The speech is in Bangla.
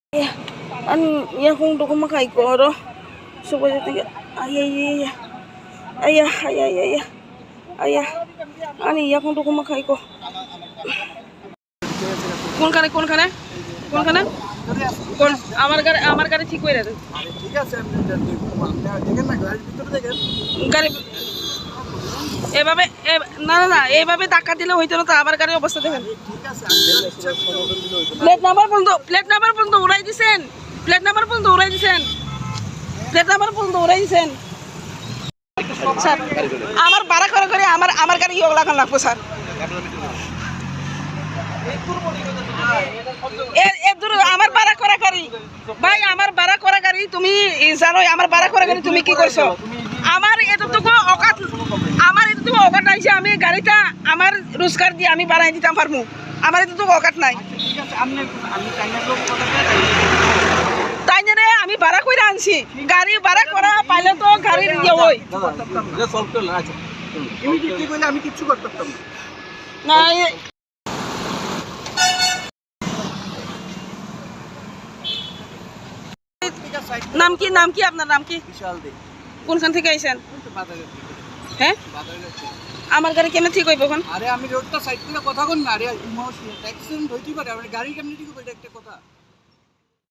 An ya kung do kumakay ko ro. So ko tinga ay ani ya kung do kumakay ko. কোন খানে কোন আমার গাড়ি ঠিক কইরা দেন ঠিক আছে আপনি দেখেন না গাড়ির ভিতরে দেখেন গাড়ি এভাবে না এইভাবে ধাক্কা দিলে হইতো না তো আমার গাড়ির অবস্থা দেখেন ঠিক আছে প্লেট নাম্বার বন্ধ উড়াই দিবেন স্যার আমার ভাড়া করে আমার গাড়ি ইয়ে লাগান লাগবো স্যার আমার ভাড়া করা গাড়ি ভাই আমার ভাড়া করা গাড়ি তুমি জানো আমার ভাড়া করা গাড়ি তুমি কি করছো আমার এতটুকু অকাত আইছে আমি গাড়িটা আমার রোজগার দিয়ে আমি বাড়াই দিতাম পারমু আমার এতটুকু অকাত নাই তাই জন্য আমি ভাড়া করে আনছি গাড়ি ভাড়া করা পাইলে তো গাড়ির ইয়ে ওই আমি কিচ্ছু করতে পারতাম না নাম কি আপনার নাম কি কোনখান থেকে আইছেন হ্যাঁ আমার গাড়ি কেমনে ঠিক হইব এখন আরে আমি রোডটা সাইড করে কথা কন না আরে ইমোশনাল অ্যাক্সিডেন্ট হইতে পারে গাড়ি কেমনে ঠিক হবে এটা একটা কথা